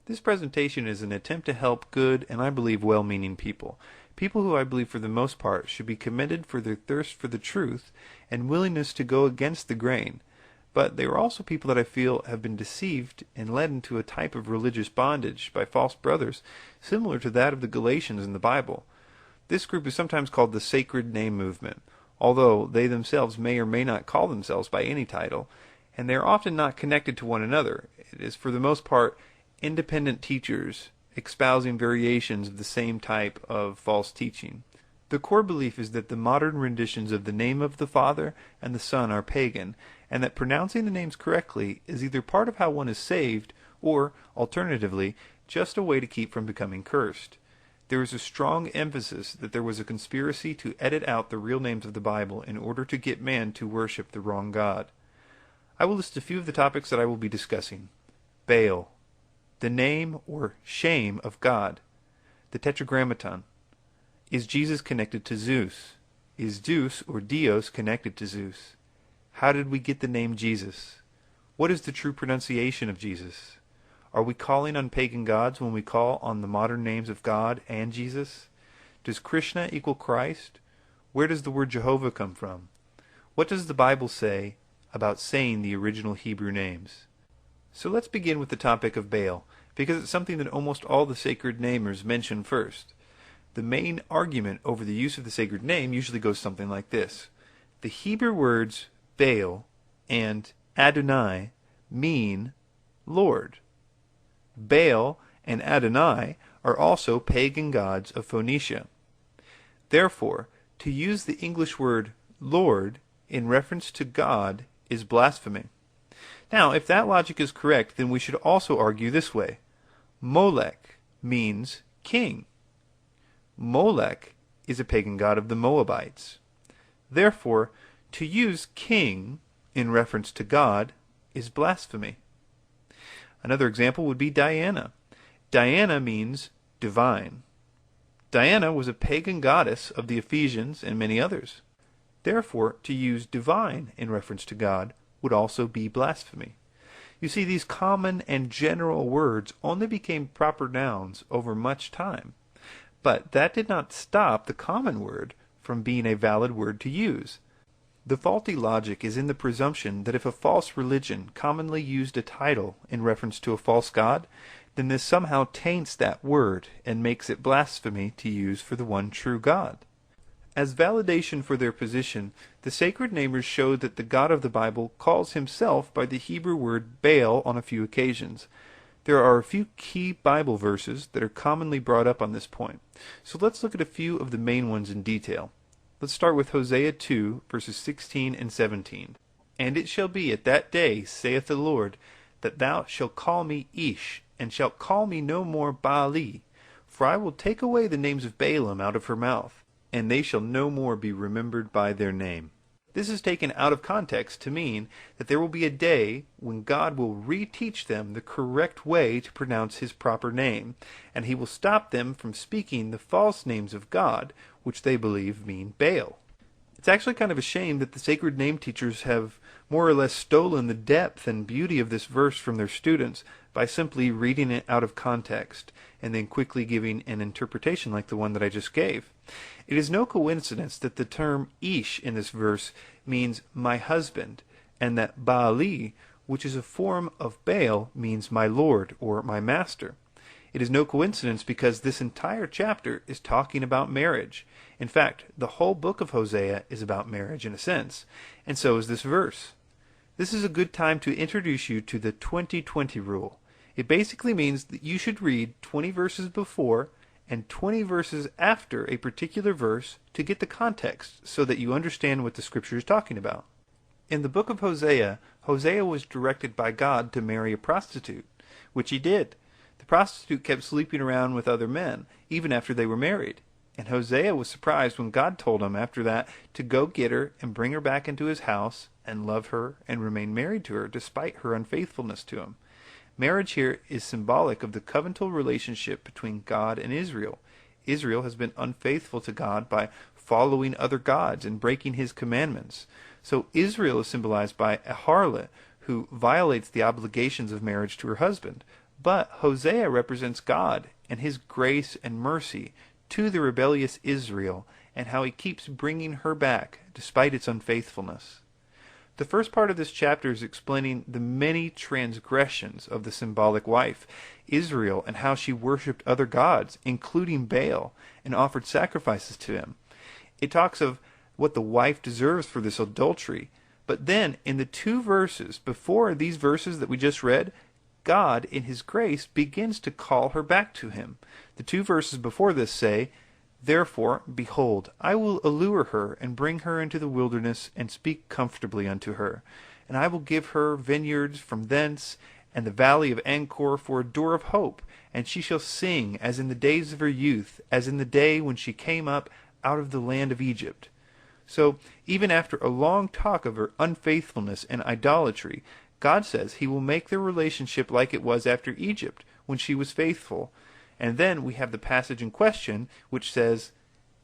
This presentation is an attempt to help good and I believe well-meaning people. People who I believe for the most part should be commended for their thirst for the truth and willingness to go against the grain. But they are also people that I feel have been deceived and led into a type of religious bondage by false brothers similar to that of the Galatians in the Bible. This group is sometimes called the Sacred Name Movement, although they themselves may or may not call themselves by any title, and they are often not connected to one another. It is for the most part independent teachers espousing variations of the same type of false teaching. The core belief is that the modern renditions of the name of the Father and the Son are pagan, and that pronouncing the names correctly is either part of how one is saved, or, alternatively, just a way to keep from becoming cursed. There is a strong emphasis that there was a conspiracy to edit out the real names of the Bible in order to get man to worship the wrong God. I will list a few of the topics that I will be discussing. Baal, the name or shame of God, the Tetragrammaton. Is Jesus connected to Zeus? Is Zeus or dios connected to Zeus? How did we get the name Jesus? What is the true pronunciation of Jesus? Are we calling on pagan gods when we call on the modern names of God and Jesus? Does Krishna equal Christ? Where does the word Jehovah come from? What does the Bible say about saying the original Hebrew names? So let's begin with the topic of Baal, because it's something that almost all the sacred namers mention first. The main argument over the use of the sacred name usually goes something like this. The Hebrew words Baal and Adonai mean Lord. Baal and Adonai are also pagan gods of Phoenicia. Therefore, to use the English word Lord in reference to God is blasphemy. Now, if that logic is correct, then we should also argue this way. Molech means king. Molech is a pagan god of the Moabites. Therefore, to use king in reference to God is blasphemy. Another example would be Diana. Diana means divine. Diana was a pagan goddess of the Ephesians and many others. Therefore, to use divine in reference to God would also be blasphemy. You see, these common and general words only became proper nouns over much time. But that did not stop the common word from being a valid word to use. The faulty logic is in the presumption that if a false religion commonly used a title in reference to a false god, then this somehow taints that word and makes it blasphemy to use for the one true God. As validation for their position, the sacred namers show that the God of the Bible calls himself by the Hebrew word Baal on a few occasions. There are a few key Bible verses that are commonly brought up on this point. So let's look at a few of the main ones in detail. Let's start with Hosea 2, verses 16 and 17. And it shall be at that day, saith the Lord, that thou shalt call me Ish, and shalt call me no more Baali, for I will take away the names of Baalim out of her mouth, and they shall no more be remembered by their name. This is taken out of context to mean that there will be a day when God will reteach them the correct way to pronounce his proper name, and he will stop them from speaking the false names of God, which they believe mean Baal. It's actually kind of a shame that the sacred name teachers have more or less stolen the depth and beauty of this verse from their students by simply reading it out of context and then quickly giving an interpretation like the one that I just gave. It is no coincidence that the term Ish in this verse means my husband, and that Baali, which is a form of Baal, means my lord or my master. It is no coincidence because this entire chapter is talking about marriage. In fact, the whole book of Hosea is about marriage in a sense, and so is this verse. This is a good time to introduce you to the 20-20 rule. It basically means that you should read 20 verses before and 20 verses after a particular verse to get the context so that you understand what the scripture is talking about. In the book of Hosea, Hosea was directed by God to marry a prostitute, which he did. The prostitute kept sleeping around with other men, even after they were married. And Hosea was surprised when God told him after that to go get her and bring her back into his house and love her and remain married to her despite her unfaithfulness to him. Marriage here is symbolic of the covenantal relationship between God and Israel. Israel has been unfaithful to God by following other gods and breaking his commandments. So Israel is symbolized by a harlot who violates the obligations of marriage to her husband. But Hosea represents God and his grace and mercy to the rebellious Israel, and how he keeps bringing her back despite its unfaithfulness. The first part of this chapter is explaining the many transgressions of the symbolic wife, Israel, and how she worshipped other gods, including Baal, and offered sacrifices to him. It talks of what the wife deserves for this adultery. But then, in the 2 verses before these verses that we just read, God, in his grace, begins to call her back to him. The 2 verses before this say, "Therefore, behold, I will allure her, and bring her into the wilderness, and speak comfortably unto her. And I will give her vineyards from thence, and the valley of Angkor for a door of hope. And she shall sing as in the days of her youth, as in the day when she came up out of the land of Egypt." So, even after a long talk of her unfaithfulness and idolatry, God says he will make their relationship like it was after Egypt, when she was faithful. And then we have the passage in question, which says,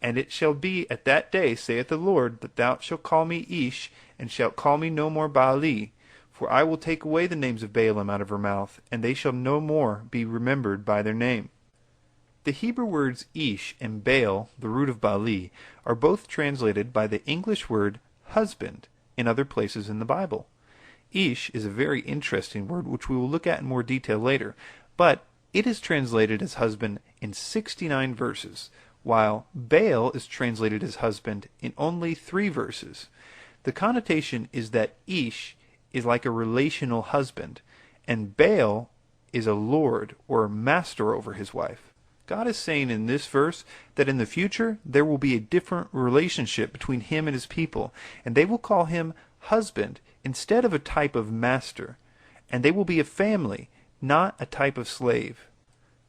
"And it shall be at that day, saith the Lord, that thou shalt call me Ish, and shalt call me no more Baali. For I will take away the names of Baalim out of her mouth, and they shall no more be remembered by their name." The Hebrew words Ish and Baal, the root of Baali, are both translated by the English word husband in other places in the Bible. Ish is a very interesting word, which we will look at in more detail later, but it is translated as husband in 69 verses, while Baal is translated as husband in only 3 verses. The connotation is that Ish is like a relational husband, and Baal is a lord or master over his wife. God is saying in this verse that in the future there will be a different relationship between him and his people, and they will call him husband instead of a type of master, and they will be a family, not a type of slave.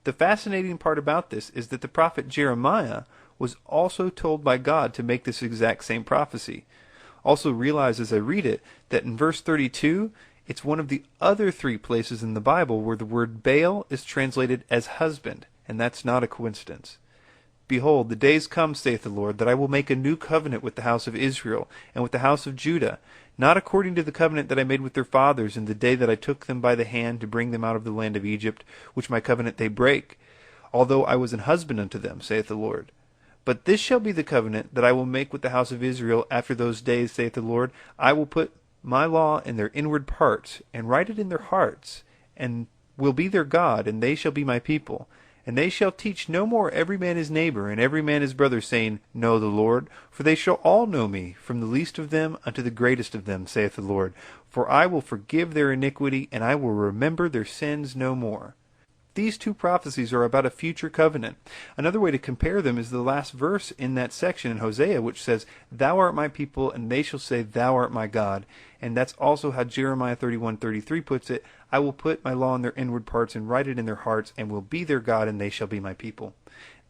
The fascinating part about this is that the prophet Jeremiah was also told by God to make this exact same prophecy. Also realize as I read it that in verse 32, it's one of the other 3 places in the Bible where the word Baal is translated as husband, and that's not a coincidence. "Behold, the days come, saith the Lord, that I will make a new covenant with the house of Israel and with the house of Judah, not according to the covenant that I made with their fathers in the day that I took them by the hand to bring them out of the land of Egypt, which my covenant they break, although I was an husband unto them, saith the Lord. But this shall be the covenant that I will make with the house of Israel after those days, saith the Lord. I will put my law in their inward parts, and write it in their hearts, and will be their God, and they shall be my people. And they shall teach no more every man his neighbor, and every man his brother, saying, Know the Lord. For they shall all know me, from the least of them unto the greatest of them, saith the Lord. For I will forgive their iniquity, and I will remember their sins no more." These 2 prophecies are about a future covenant. Another way to compare them is the last verse in that section in Hosea, which says, "Thou art my people, and they shall say, Thou art my God." And that's also how Jeremiah 31:33 puts it, "I will put my law in their inward parts, and write it in their hearts, and will be their God, and they shall be my people."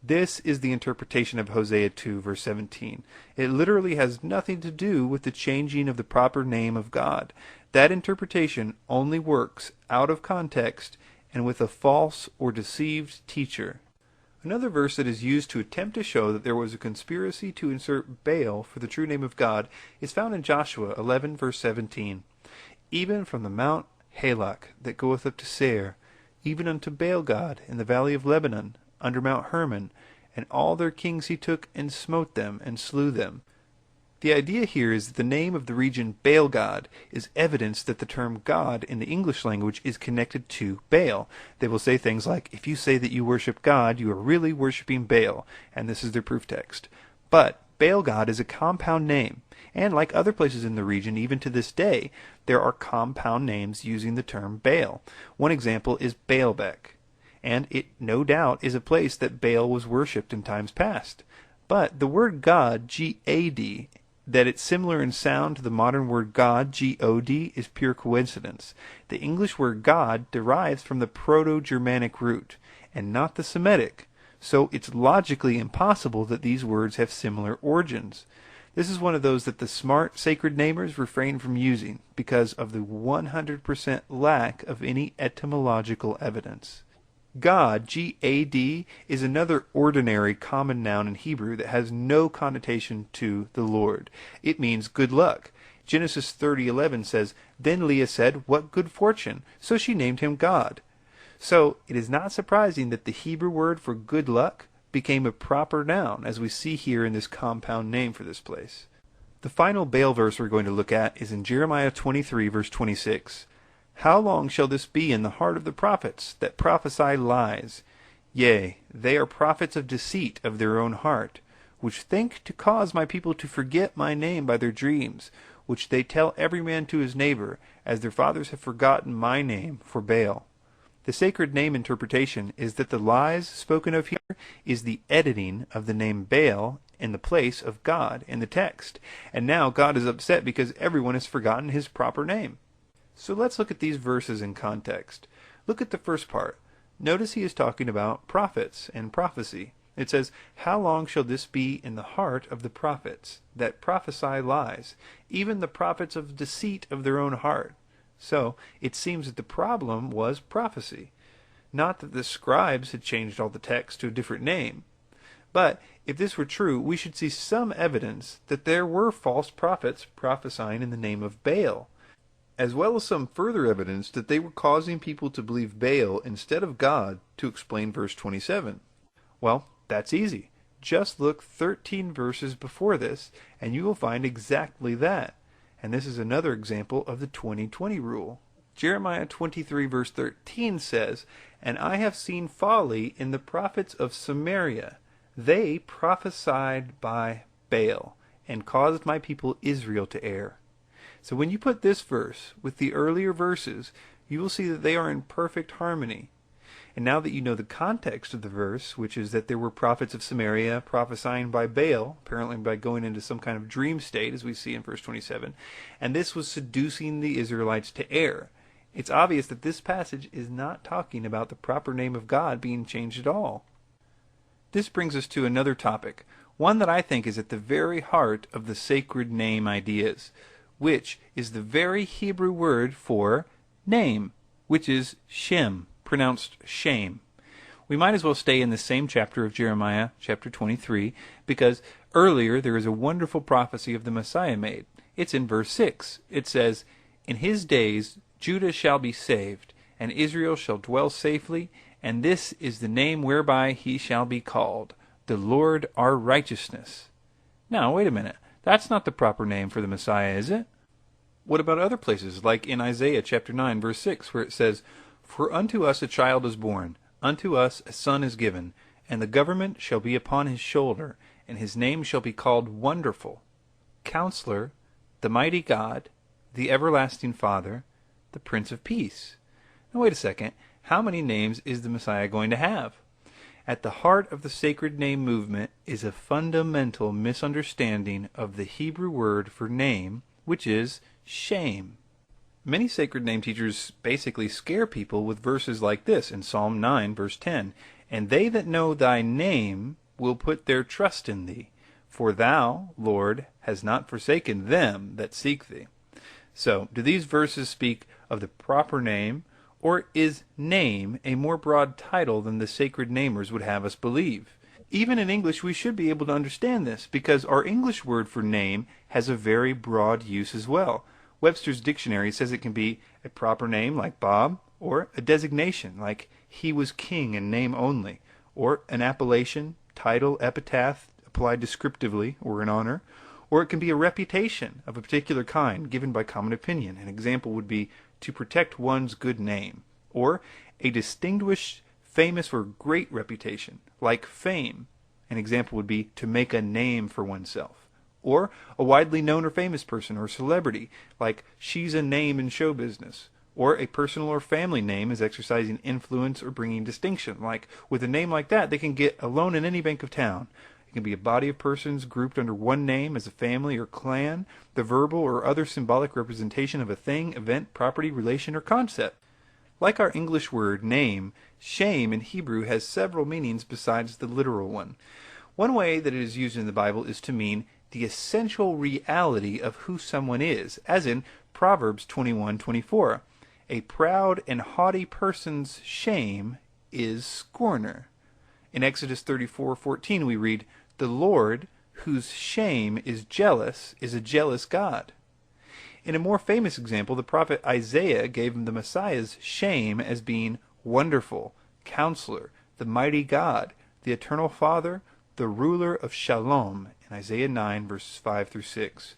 This is the interpretation of Hosea 2, verse 17. It literally has nothing to do with the changing of the proper name of God. That interpretation only works out of context and with a false or deceived teacher. Another verse that is used to attempt to show that there was a conspiracy to insert Baal for the true name of God is found in Joshua 11, verse 17. "Even from the Mount Halak that goeth up to Seir, even unto Baal God in the valley of Lebanon, under Mount Hermon, and all their kings he took and smote them and slew them." The idea here is that the name of the region Baal God is evidence that the term God in the English language is connected to Baal. They will say things like, if you say that you worship God, you are really worshiping Baal, and this is their proof text. But Baal God is a compound name, and like other places in the region, even to this day, there are compound names using the term Baal. One example is Baalbek, and it no doubt is a place that Baal was worshipped in times past. But the word God, G-A-D, that it's similar in sound to the modern word God, G-O-D, is pure coincidence. The English word God derives from the Proto-Germanic root, and not the Semitic, so it's logically impossible that these words have similar origins. This is one of those that the smart sacred namers refrain from using, because of the 100% lack of any etymological evidence. God, G-A-D, is another ordinary common noun in Hebrew that has no connotation to the Lord. It means good luck. Genesis 30:11 says, Then Leah said, What good fortune! So she named him God. So it is not surprising that the Hebrew word for good luck became a proper noun, as we see here in this compound name for this place. The final Baal verse we're going to look at is in Jeremiah 23, verse 26. How long shall this be in the heart of the prophets, that prophesy lies? Yea, they are prophets of deceit of their own heart, which think to cause my people to forget my name by their dreams, which they tell every man to his neighbor, as their fathers have forgotten my name for Baal. The sacred name interpretation is that the lies spoken of here is the editing of the name Baal in the place of God in the text. And now God is upset because everyone has forgotten his proper name. So let's look at these verses in context. Look at the first part. Notice he is talking about prophets and prophecy. It says, how long shall this be in the heart of the prophets, that prophesy lies, even the prophets of deceit of their own heart? So it seems that the problem was prophecy. Not that the scribes had changed all the text to a different name. But if this were true, we should see some evidence that there were false prophets prophesying in the name of Baal, as well as some further evidence that they were causing people to believe Baal instead of God, to explain verse 27. Well, that's easy. Just look 13 verses before this, and you will find exactly that. And this is another example of the 20-20 rule. Jeremiah 23 verse 13 says, And I have seen folly in the prophets of Samaria. They prophesied by Baal, and caused my people Israel to err. So when you put this verse with the earlier verses, you will see that they are in perfect harmony. And now that you know the context of the verse, which is that there were prophets of Samaria prophesying by Baal, apparently by going into some kind of dream state, as we see in verse 27, and this was seducing the Israelites to err, it's obvious that this passage is not talking about the proper name of God being changed at all. This brings us to another topic, one that I think is at the very heart of the sacred name ideas, which is the very Hebrew word for name, which is Shem, pronounced shame. We might as well stay in the same chapter of Jeremiah, chapter 23, because earlier there is a wonderful prophecy of the Messiah made. It's in verse 6. It says, In his days Judah shall be saved, and Israel shall dwell safely, and this is the name whereby he shall be called, the Lord our righteousness. Now, wait a minute. That's not the proper name for the Messiah, is it? What about other places, like in Isaiah chapter 9, verse 6, where it says, For unto us a child is born, unto us a son is given, and the government shall be upon his shoulder, and his name shall be called Wonderful, Counselor, the Mighty God, the Everlasting Father, the Prince of Peace. Now wait a second. How many names is the Messiah going to have? At the heart of the sacred name movement is a fundamental misunderstanding of the Hebrew word for name, which is shame. Many sacred name teachers basically scare people with verses like this in Psalm 9, verse 10. And they that know thy name will put their trust in thee. For thou, Lord, hast not forsaken them that seek thee. So, do these verses speak of the proper name, or is name a more broad title than the sacred namers would have us believe? Even in English we should be able to understand this, because our English word for name has a very broad use as well. Webster's dictionary says it can be a proper name like Bob, or a designation like he was king in name only, or an appellation, title, epitaph applied descriptively or in honor, or it can be a reputation of a particular kind given by common opinion. An example would be to protect one's good name, or a distinguished, famous, or great reputation, like fame. An example would be to make a name for oneself, or a widely known or famous person or celebrity, like she's a name in show business, or a personal or family name is exercising influence or bringing distinction, like with a name like that they can get a loan in any bank of town. It can be a body of persons grouped under one name as a family or clan, the verbal or other symbolic representation of a thing, event, property, relation, or concept. Like our English word name, shame in Hebrew has several meanings besides the literal one. One way that it is used in the Bible is to mean the essential reality of who someone is, as in Proverbs 21:24. A proud and haughty person's shame is scorner. In Exodus 34:14 we read, The Lord, whose shame is a jealous God. In a more famous example, the prophet Isaiah gave him the Messiah's shame as being Wonderful, Counselor, the Mighty God, the Eternal Father, the Ruler of Shalom, in Isaiah 9, verses 5 through 6.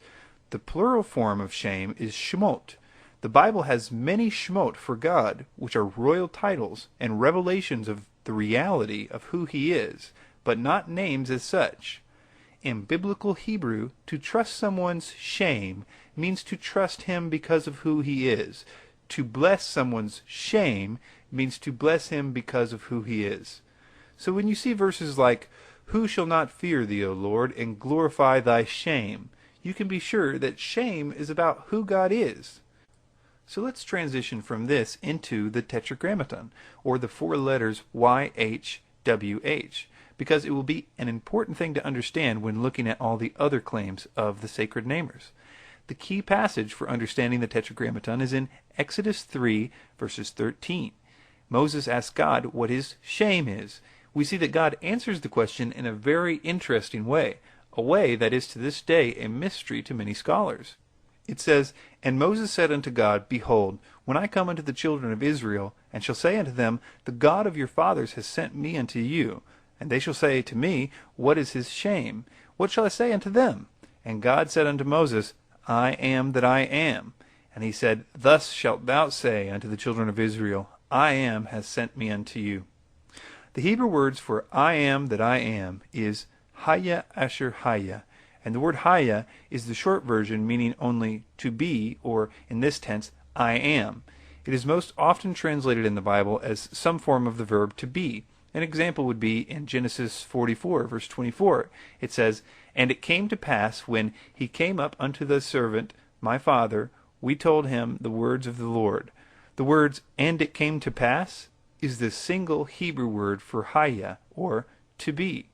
The plural form of Shem is Shemot. The Bible has many Shemot for God, which are royal titles and revelations of the reality of who He is, but not names as such. In biblical Hebrew, to trust someone's shame means to trust him because of who he is. To bless someone's shame means to bless him because of who he is. So when you see verses like, "Who shall not fear thee, O Lord, and glorify thy shame?" you can be sure that shame is about who God is. So let's transition from this into the Tetragrammaton, or the four letters YHWH, because it will be an important thing to understand when looking at all the other claims of the sacred namers. The key passage for understanding the Tetragrammaton is in Exodus 3, verses 13. Moses asks God what his shame is. We see that God answers the question in a very interesting way, a way that is to this day a mystery to many scholars. It says, "And Moses said unto God, Behold, when I come unto the children of Israel, and shall say unto them, The God of your fathers has sent me unto you, and they shall say to me, What is his shame? What shall I say unto them? And God said unto Moses, I am that I am. And he said, Thus shalt thou say unto the children of Israel, I am has sent me unto you." The Hebrew words for I am that I am is Haya Asher Haya, and the word Haya is the short version meaning only to be, or in this tense, I am. It is most often translated in the Bible as some form of the verb to be. An example would be in Genesis 44, verse 24. It says, "And it came to pass, when he came up unto the servant, my father, we told him the words of the Lord." The words, "and it came to pass," is the single Hebrew word for Haya, or to be.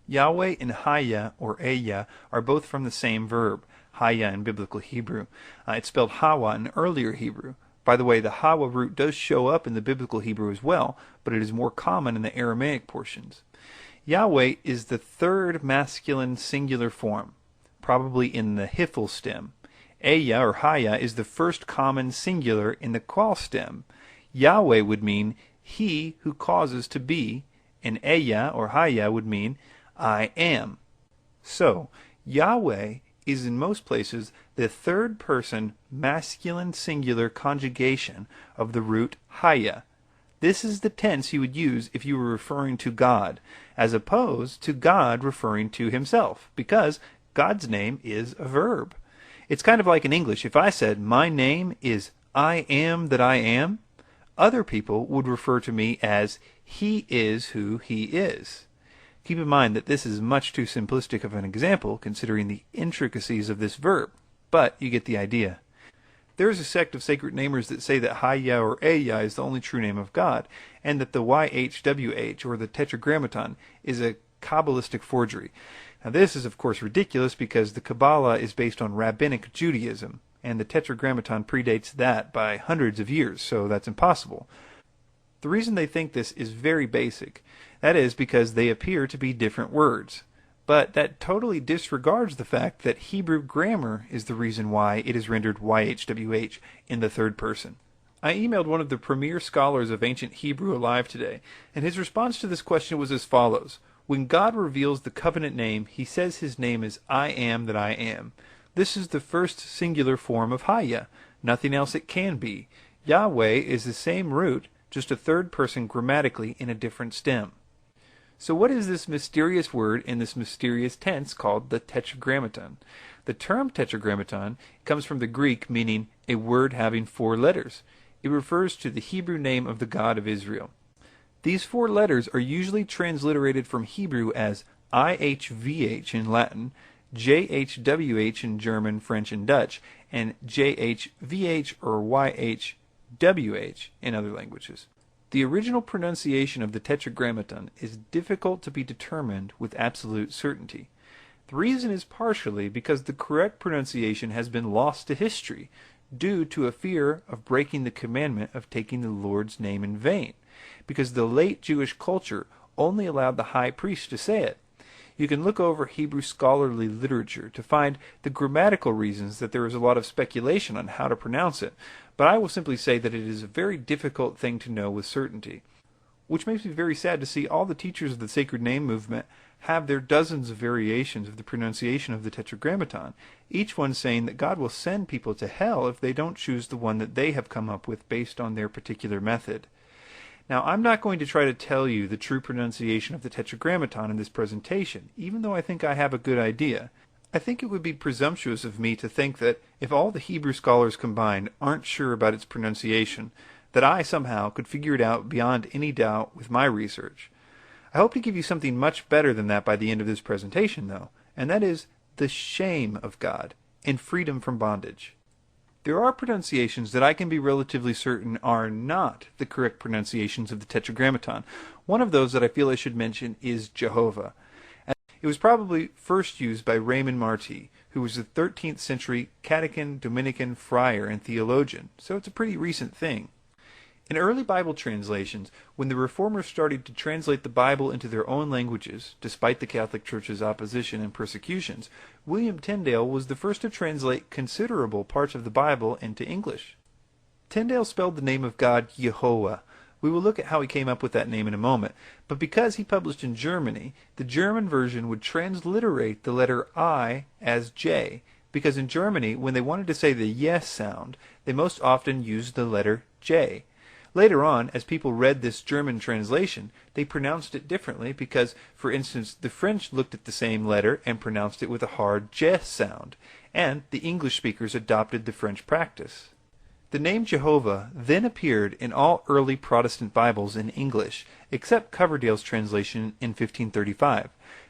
Yahweh and Haya, or Eya, are both from the same verb, Haya in biblical Hebrew. It's spelled Hawa in earlier Hebrew. By the way, the Hawa root does show up in the biblical Hebrew as well, but it is more common in the Aramaic portions. Yahweh is the third masculine singular form, probably in the Hifl stem. Eya, or Haya, is the first common singular in the Qual stem. Yahweh would mean he who causes to be, and Eya, or Haya, would mean I am. So, Yahweh is in most places the third person masculine singular conjugation of the root Haya. This is the tense you would use if you were referring to God, as opposed to God referring to himself, because God's name is a verb. It's kind of like in English. If I said, my name is I am that I am, other people would refer to me as he is who he is. Keep in mind that this is much too simplistic of an example considering the intricacies of this verb, but you get the idea. There is a sect of sacred namers that say that Haya or Eya is the only true name of God, and that the YHWH, or the Tetragrammaton, is a Kabbalistic forgery. Now this is of course ridiculous because the Kabbalah is based on Rabbinic Judaism, and the Tetragrammaton predates that by hundreds of years, so that's impossible. The reason they think this is very basic. That is because they appear to be different words. But that totally disregards the fact that Hebrew grammar is the reason why it is rendered YHWH in the third person. I emailed one of the premier scholars of ancient Hebrew alive today, and his response to this question was as follows. When God reveals the covenant name, he says his name is I am that I am. This is the first singular form of Haya. Nothing else it can be. Yahweh is the same root, just a third person grammatically in a different stem. So what is this mysterious word in this mysterious tense called the Tetragrammaton? The term Tetragrammaton comes from the Greek meaning a word having 4 letters. It refers to the Hebrew name of the God of Israel. These 4 letters are usually transliterated from Hebrew as IHVH in Latin, JHWH in German, French, and Dutch, and JHVH or YHWH in other languages. The original pronunciation of the Tetragrammaton is difficult to be determined with absolute certainty. The reason is partially because the correct pronunciation has been lost to history due to a fear of breaking the commandment of taking the Lord's name in vain, because the late Jewish culture only allowed the high priest to say it. You can look over Hebrew scholarly literature to find the grammatical reasons that there is a lot of speculation on how to pronounce it, but I will simply say that it is a very difficult thing to know with certainty, which makes me very sad to see all the teachers of the sacred name movement have their dozens of variations of the pronunciation of the Tetragrammaton, each one saying that God will send people to hell if they don't choose the one that they have come up with based on their particular method. Now, I'm not going to try to tell you the true pronunciation of the Tetragrammaton in this presentation, even though I think I have a good idea. I think it would be presumptuous of me to think that if all the Hebrew scholars combined aren't sure about its pronunciation, that I somehow could figure it out beyond any doubt with my research. I hope to give you something much better than that by the end of this presentation, though, and that is the shame of God and freedom from bondage. There are pronunciations that I can be relatively certain are not the correct pronunciations of the Tetragrammaton. One of those that I feel I should mention is Jehovah. It was probably first used by Raymond Marty, who was a 13th century Catechin Dominican friar and theologian, so it's a pretty recent thing. In early Bible translations, when the Reformers started to translate the Bible into their own languages, despite the Catholic Church's opposition and persecutions, William Tyndale was the first to translate considerable parts of the Bible into English. Tyndale spelled the name of God Jehovah. We will look at how he came up with that name in a moment, but because he published in Germany, the German version would transliterate the letter I as J, because in Germany, when they wanted to say the yes sound, they most often used the letter J. Later on, as people read this German translation, they pronounced it differently because, for instance, the French looked at the same letter and pronounced it with a hard J sound, and the English speakers adopted the French practice. The name Jehovah then appeared in all early Protestant Bibles in English, except Coverdale's translation in 1535.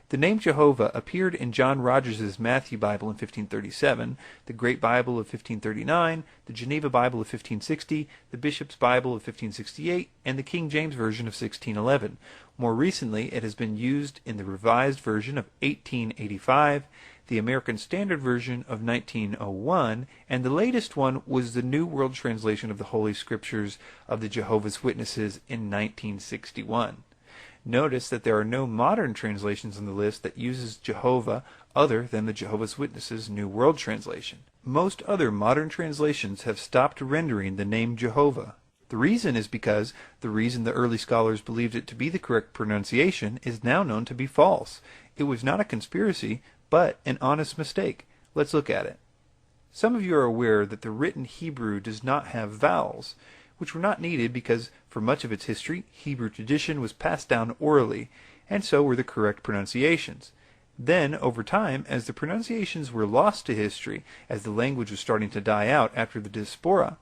The name Jehovah appeared in John Rogers's Matthew Bible in 1537, the Great Bible of 1539, the Geneva Bible of 1560, the Bishop's Bible of 1568, and the King James Version of 1611. More recently, it has been used in the Revised Version of 1885, the American Standard Version of 1901, and the latest one was the New World Translation of the Holy Scriptures of the Jehovah's Witnesses in 1961. Notice that there are no modern translations on the list that uses Jehovah other than the Jehovah's Witnesses New World Translation. Most other modern translations have stopped rendering the name Jehovah. The reason is because the reason the early scholars believed it to be the correct pronunciation is now known to be false. It was not a conspiracy, but an honest mistake. Let's look at it. Some of you are aware that the written Hebrew does not have vowels, which were not needed because for much of its history, Hebrew tradition was passed down orally, and so were the correct pronunciations. Then, over time, as the pronunciations were lost to history, as the language was starting to die out after the diaspora,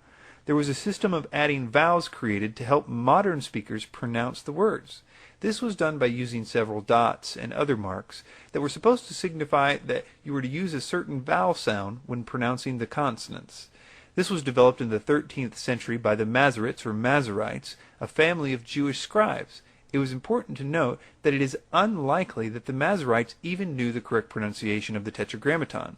there was a system of adding vowels created to help modern speakers pronounce the words. This was done by using several dots and other marks that were supposed to signify that you were to use a certain vowel sound when pronouncing the consonants. This was developed in the 13th century by the Masoretes or Masoretes, a family of Jewish scribes. It was important to note that it is unlikely that the Masoretes even knew the correct pronunciation of the Tetragrammaton.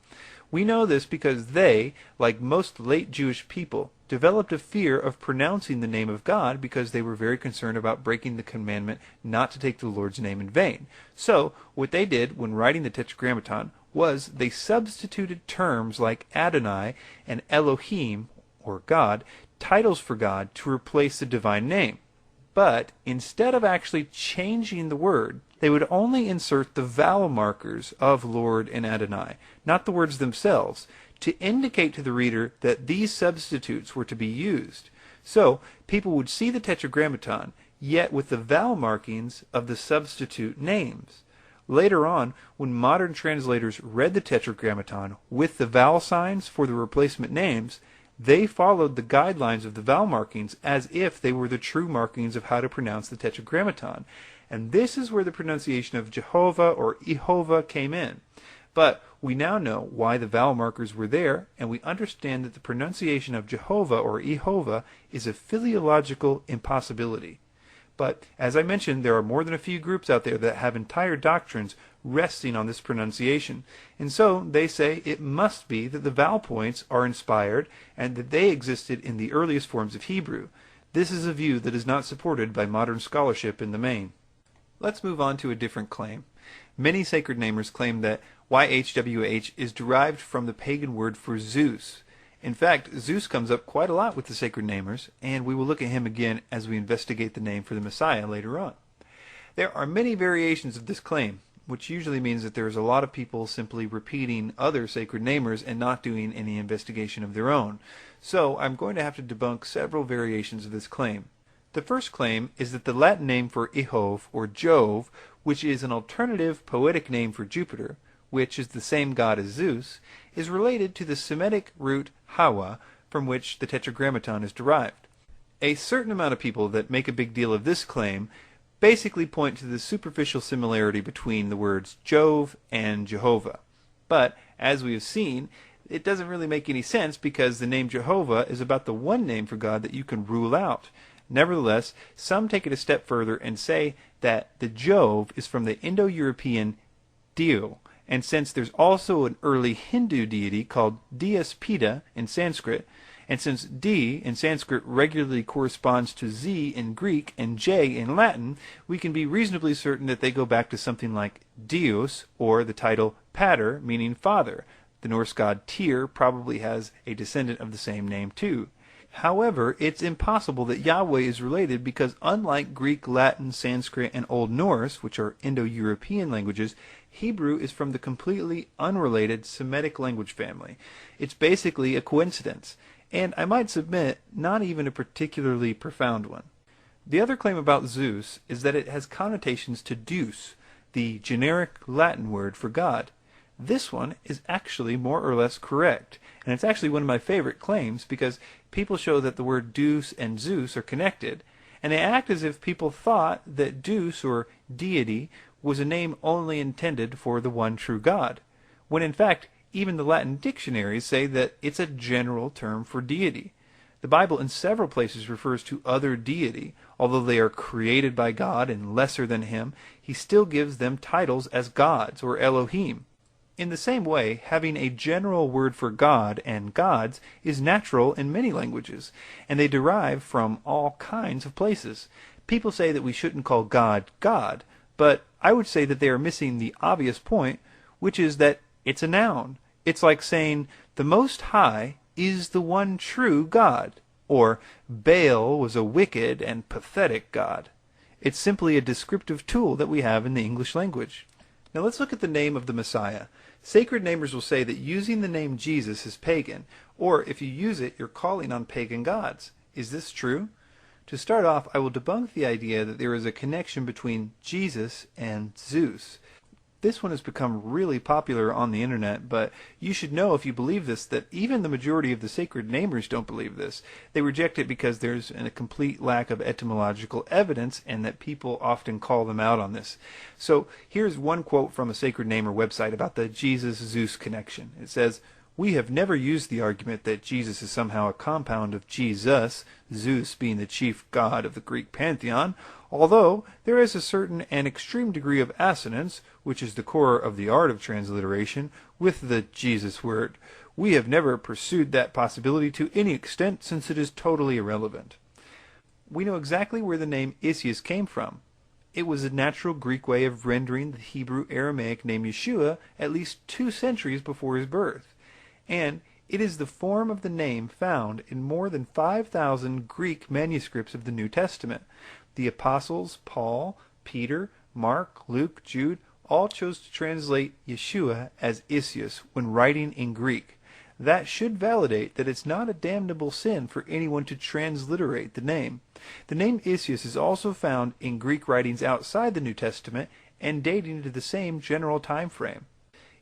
We know this because they, like most late Jewish people, developed a fear of pronouncing the name of God because they were very concerned about breaking the commandment not to take the Lord's name in vain. So, what they did when writing the Tetragrammaton was they substituted terms like Adonai and Elohim, or God, titles for God, to replace the divine name. But instead of actually changing the word, they would only insert the vowel markers of Lord and Adonai, not the words themselves, to indicate to the reader that these substitutes were to be used. So, people would see the Tetragrammaton, yet with the vowel markings of the substitute names. Later on, when modern translators read the Tetragrammaton with the vowel signs for the replacement names, they followed the guidelines of the vowel markings as if they were the true markings of how to pronounce the Tetragrammaton. And this is where the pronunciation of Jehovah or Jehovah came in. But we now know why the vowel markers were there, and we understand that the pronunciation of Jehovah or Jehovah is a philological impossibility. But, as I mentioned, there are more than a few groups out there that have entire doctrines resting on this pronunciation. And so, they say it must be that the vowel points are inspired and that they existed in the earliest forms of Hebrew. This is a view that is not supported by modern scholarship in the main. Let's move on to a different claim. Many sacred namers claim that YHWH is derived from the pagan word for Zeus. In fact, Zeus comes up quite a lot with the sacred namers, and we will look at him again as we investigate the name for the Messiah later on. There are many variations of this claim, which usually means that there's a lot of people simply repeating other sacred namers and not doing any investigation of their own. So I'm going to have to debunk several variations of this claim. The first claim is that the Latin name for Jehov, or Jove, which is an alternative poetic name for Jupiter, which is the same god as Zeus, is related to the Semitic root Hawa, from which the Tetragrammaton is derived. A certain amount of people that make a big deal of this claim basically point to the superficial similarity between the words Jove and Jehovah. But, as we have seen, it doesn't really make any sense because the name Jehovah is about the one name for God that you can rule out. Nevertheless, some take it a step further and say that the Jove is from the Indo-European dio, and since there's also an early Hindu deity called Deus in Sanskrit, and since D in Sanskrit regularly corresponds to Z in Greek and J in Latin, we can be reasonably certain that they go back to something like dios, or the title pater, meaning father. The Norse god Tyr probably has a descendant of the same name too. However, it's impossible that Yahweh is related because unlike Greek, Latin, Sanskrit, and Old Norse, which are Indo-European languages, Hebrew is from the completely unrelated Semitic language family. It's basically a coincidence, and I might submit, not even a particularly profound one. The other claim about Zeus is that it has connotations to deus, the generic Latin word for God. This one is actually more or less correct, and it's actually one of my favorite claims because people show that the word deus and Zeus are connected, and they act as if people thought that deus, or deity, was a name only intended for the one true God, when in fact even the Latin dictionaries say that it's a general term for deity. The Bible in several places refers to other deity. Although they are created by God and lesser than Him, He still gives them titles as gods, or Elohim. In the same way, having a general word for God and gods is natural in many languages, and they derive from all kinds of places. People say that we shouldn't call God, God, but I would say that they are missing the obvious point, which is that it's a noun. It's like saying, the Most High is the one true God, or Baal was a wicked and pathetic God. It's simply a descriptive tool that we have in the English language. Now let's look at the name of the Messiah. Sacred namers will say that using the name Jesus is pagan, or if you use it, you're calling on pagan gods. Is this true? To start off, I will debunk the idea that there is a connection between Jesus and Zeus. This one has become really popular on the internet, but you should know if you believe this that even the majority of the sacred namers don't believe this. They reject it because there's a complete lack of etymological evidence and that people often call them out on this. So here's one quote from a sacred namer website about the Jesus-Zeus connection. It says, "We have never used the argument that Jesus is somehow a compound of Jesus, Zeus being the chief god of the Greek pantheon, although there is a certain and extreme degree of assonance, which is the core of the art of transliteration, with the Jesus word. We have never pursued that possibility to any extent since it is totally irrelevant." We know exactly where the name Isis came from. It was a natural Greek way of rendering the Hebrew-Aramaic name Yeshua at least 2 centuries before his birth. And it is the form of the name found in more than 5,000 Greek manuscripts of the New Testament. The apostles, Paul, Peter, Mark, Luke, Jude, all chose to translate Yeshua as Isis when writing in Greek. That should validate that it's not a damnable sin for anyone to transliterate the name. The name Isis is also found in Greek writings outside the New Testament and dating to the same general time frame.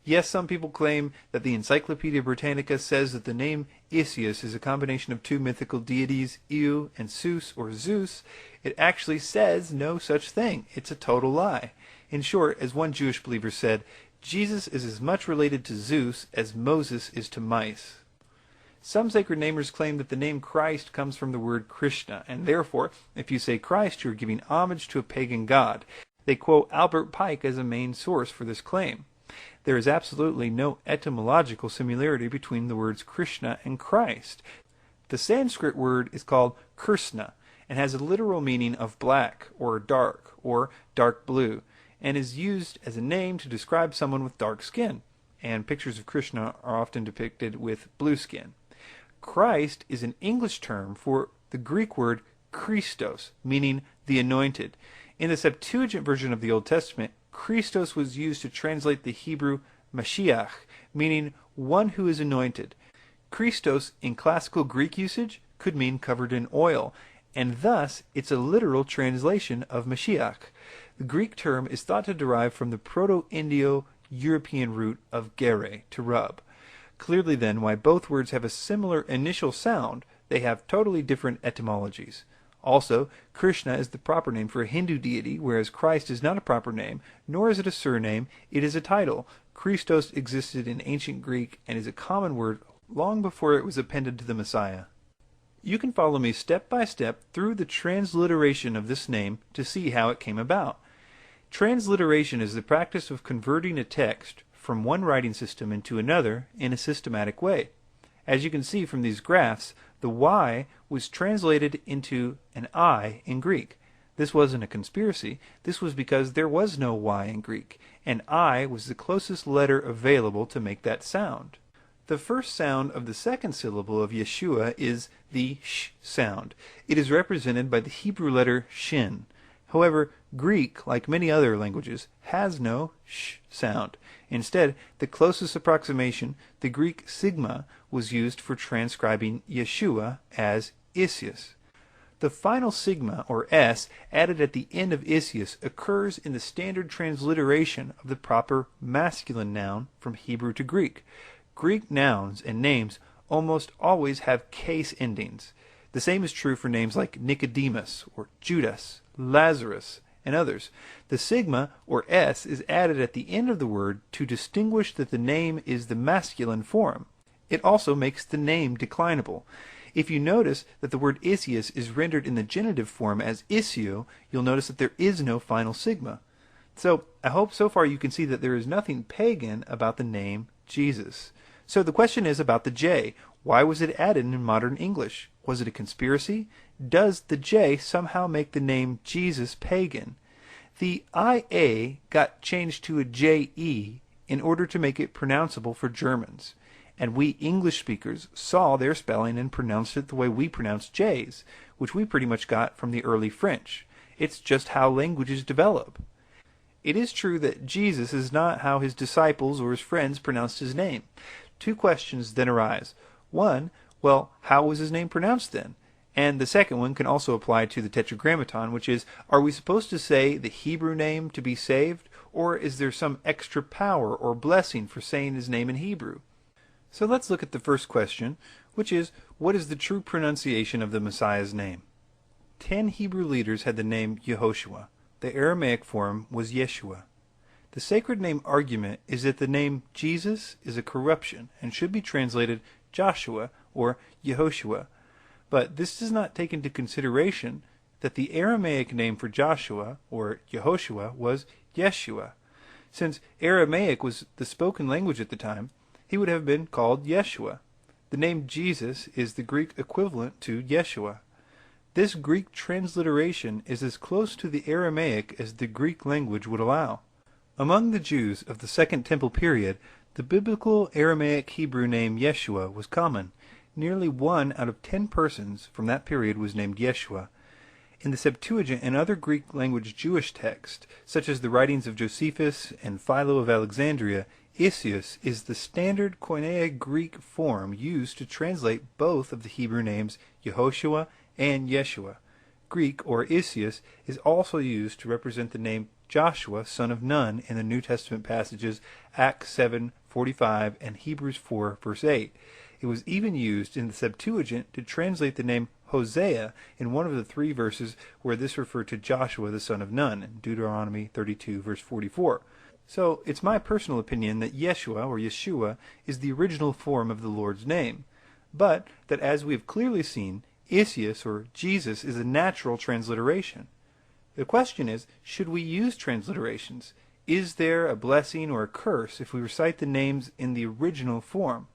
Yes, some people claim that the Encyclopedia Britannica says that the name Isis is a combination of 2 mythical deities, Io and Zeus or Zeus. It actually says no such thing. It's a total lie. In short, as one Jewish believer said, Jesus is as much related to Zeus as Moses is to mice. Some sacred namers claim that the name Christ comes from the word Krishna, and therefore, if you say Christ, you are giving homage to a pagan god. They quote Albert Pike as a main source for this claim. There is absolutely no etymological similarity between the words Krishna and Christ. The Sanskrit word is called Krishna and has a literal meaning of black or dark blue. and is used as a name to describe someone with dark skin, and pictures of Krishna are often depicted with blue skin. Christ is an English term for the Greek word Christos, meaning the anointed. In the Septuagint version of the Old Testament, Christos was used to translate the Hebrew Mashiach, meaning one who is anointed. Christos in classical Greek usage could mean covered in oil, and thus it's a literal translation of Mashiach. The Greek term is thought to derive from the Proto-Indo-European root of gere, to rub. Clearly then, why both words have a similar initial sound, they have totally different etymologies. Also, Krishna is the proper name for a Hindu deity, whereas Christ is not a proper name, nor is it a surname, it is a title. Christos existed in ancient Greek and is a common word long before it was appended to the Messiah. You can follow me step by step through the transliteration of this name to see how it came about. Transliteration is the practice of converting a text from one writing system into another in a systematic way. As you can see from these graphs, the Y was translated into an I in Greek. This wasn't a conspiracy. This was because there was no Y in Greek, and I was the closest letter available to make that sound. The first sound of the second syllable of Yeshua is the sh sound. It is represented by the Hebrew letter shin. However, Greek, like many other languages, has no sh sound. Instead, the closest approximation, the Greek sigma, was used for transcribing Yeshua as Isius. The final sigma, or S, added at the end of Isius occurs in the standard transliteration of the proper masculine noun from Hebrew to Greek. Greek nouns and names almost always have case endings. The same is true for names like Nicodemus or Judas, Lazarus, and others. The sigma, or S, is added at the end of the word to distinguish that the name is the masculine form. It also makes the name declinable. If you notice that the word Isius is rendered in the genitive form as Isio, you'll notice that there is no final sigma. So, I hope so far you can see that there is nothing pagan about the name Jesus. So the question is about the J. Why was it added in modern English? Was it a conspiracy? Does the J somehow make the name Jesus pagan? The IA got changed to a JE in order to make it pronounceable for Germans. And we English speakers saw their spelling and pronounced it the way we pronounce J's, which we pretty much got from the early French. It's just how languages develop. It is true that Jesus is not how his disciples or his friends pronounced his name. Two questions then arise. One, well, how was his name pronounced then? And the second one can also apply to the Tetragrammaton, which is, are we supposed to say the Hebrew name to be saved, or is there some extra power or blessing for saying his name in Hebrew? So let's look at the first question, which is, what is the true pronunciation of the Messiah's name? 10 Hebrew leaders had the name Yehoshua. The Aramaic form was Yeshua. The sacred name argument is that the name Jesus is a corruption and should be translated Joshua or Yehoshua. But this does not take into consideration that the Aramaic name for Joshua or Yehoshua was Yeshua. Since Aramaic was the spoken language at the time, he would have been called Yeshua. The name Jesus is the Greek equivalent to Yeshua. This Greek transliteration is as close to the Aramaic as the Greek language would allow. Among the Jews of the Second Temple period, the biblical Aramaic Hebrew name Yeshua was common. Nearly 1 out of 10 persons from that period was named Yeshua. In the Septuagint and other Greek language Jewish texts, such as the writings of Josephus and Philo of Alexandria, Isius is the standard Koine Greek form used to translate both of the Hebrew names Yehoshua and Yeshua. Greek, or Isius, is also used to represent the name Joshua, son of Nun, in the New Testament passages Acts 7:45 and Hebrews 4, verse 8. It was even used in the Septuagint to translate the name Hosea in one of the 3 verses where this referred to Joshua, the son of Nun, in Deuteronomy 32, verse 44. So, it's my personal opinion that Yeshua, or Yeshua, is the original form of the Lord's name, but that as we have clearly seen, Isius, or Jesus, is a natural transliteration. The question is, should we use transliterations? Is there a blessing or a curse if we recite the names in the original form?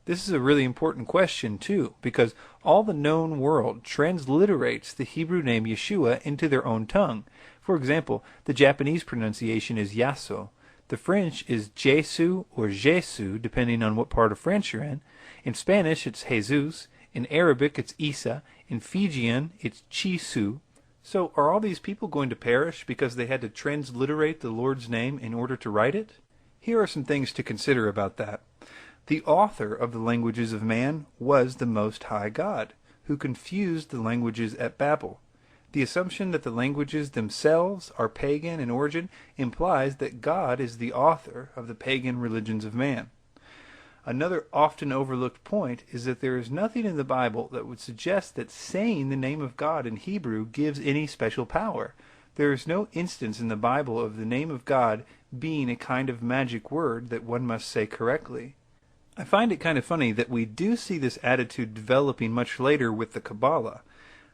This is a really important question, too, because all the known world transliterates the Hebrew name Yeshua into their own tongue. For example, the Japanese pronunciation is Yaso. The French is Jesu or Jesu, depending on what part of France you're in. In Spanish, it's Jesus. In Arabic, it's Isa. In Fijian, it's Chisu. So are all these people going to perish because they had to transliterate the Lord's name in order to write it? Here are some things to consider about that. The author of the languages of man was the Most High God, who confused the languages at Babel. The assumption that the languages themselves are pagan in origin implies that God is the author of the pagan religions of man. Another often overlooked point is that there is nothing in the Bible that would suggest that saying the name of God in Hebrew gives any special power. There is no instance in the Bible of the name of God being a kind of magic word that one must say correctly. I find it kind of funny that we do see this attitude developing much later with the Kabbalah.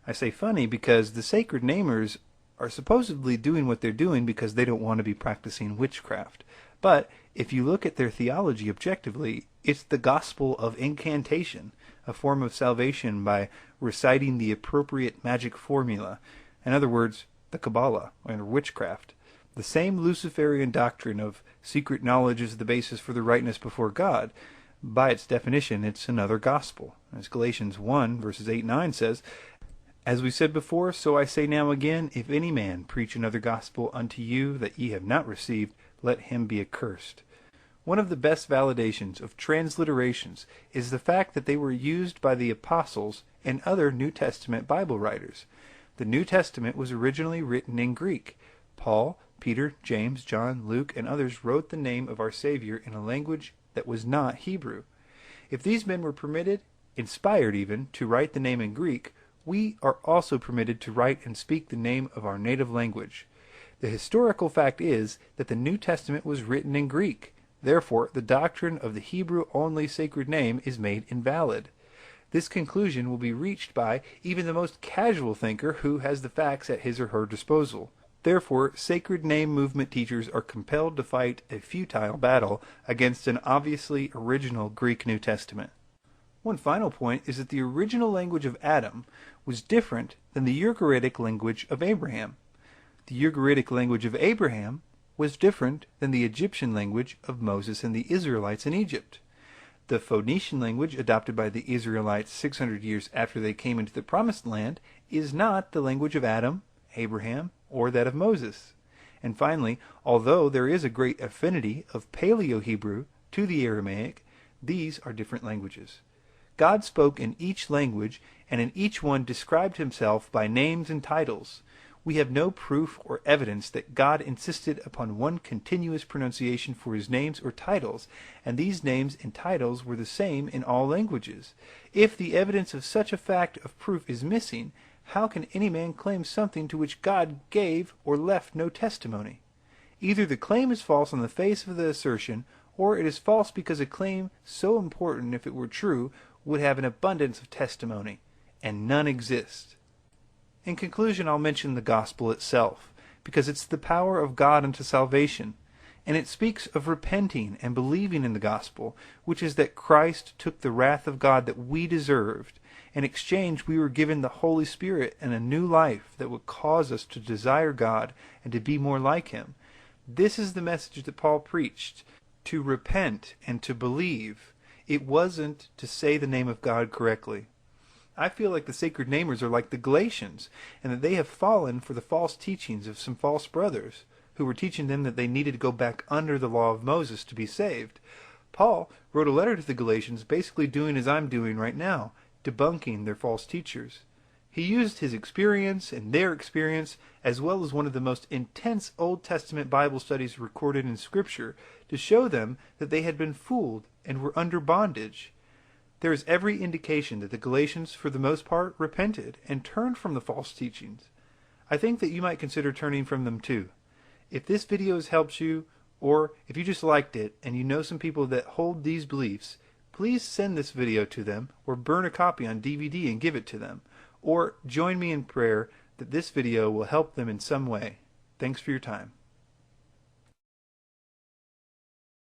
I say funny because the sacred namers are supposedly doing what they're doing because they don't want to be practicing witchcraft. But if you look at their theology objectively, it's the gospel of incantation, a form of salvation by reciting the appropriate magic formula. In other words, the Kabbalah, or witchcraft. The same Luciferian doctrine of secret knowledge is the basis for the rightness before God. By its definition, it's another gospel. As Galatians 1, verses 8-9 says, "As we said before, so I say now again, if any man preach another gospel unto you that ye have not received, let him be accursed." One of the best validations of transliterations is the fact that they were used by the apostles and other New Testament Bible writers. The New Testament was originally written in Greek. Paul, Peter, James, John, Luke, and others wrote the name of our Savior in a language that was not Hebrew. If these men were permitted, inspired even, to write the name in Greek, we are also permitted to write and speak the name of our native language. The historical fact is that the New Testament was written in Greek. Therefore, the doctrine of the Hebrew-only sacred name is made invalid. This conclusion will be reached by even the most casual thinker who has the facts at his or her disposal. Therefore, sacred name movement teachers are compelled to fight a futile battle against an obviously original Greek New Testament. One final point is that the original language of Adam was different than the Ugaritic language of Abraham. The Ugaritic language of Abraham was different than the Egyptian language of Moses and the Israelites in Egypt. The Phoenician language adopted by the Israelites 600 years after they came into the Promised Land is not the language of Adam, Abraham, or that of Moses. And finally, although there is a great affinity of Paleo-Hebrew to the Aramaic, these are different languages. God spoke in each language, and in each one described himself by names and titles. We have no proof or evidence that God insisted upon one continuous pronunciation for his names or titles, and these names and titles were the same in all languages. If the evidence of such a fact of proof is missing, how can any man claim something to which God gave or left no testimony? Either the claim is false on the face of the assertion, or it is false because a claim so important, if it were true, would have an abundance of testimony, and none exist. In conclusion, I'll mention the gospel itself, because it's the power of God unto salvation, and it speaks of repenting and believing in the gospel, which is that Christ took the wrath of God that we deserved. In exchange, we were given the Holy Spirit and a new life that would cause us to desire God and to be more like him. This is the message that Paul preached, to repent and to believe. It wasn't to say the name of God correctly. I feel like the sacred namers are like the Galatians, and that they have fallen for the false teachings of some false brothers, who were teaching them that they needed to go back under the law of Moses to be saved. Paul wrote a letter to the Galatians basically doing as I'm doing right now, debunking their false teachers. He used his experience and their experience, as well as one of the most intense Old Testament Bible studies recorded in Scripture, to show them that they had been fooled and were under bondage. There is every indication that the Galatians, for the most part, repented and turned from the false teachings. I think that you might consider turning from them too. If this video has helped you, or if you just liked it and you know some people that hold these beliefs, please send this video to them or burn a copy on DVD and give it to them. Or join me in prayer that this video will help them in some way. Thanks for your time.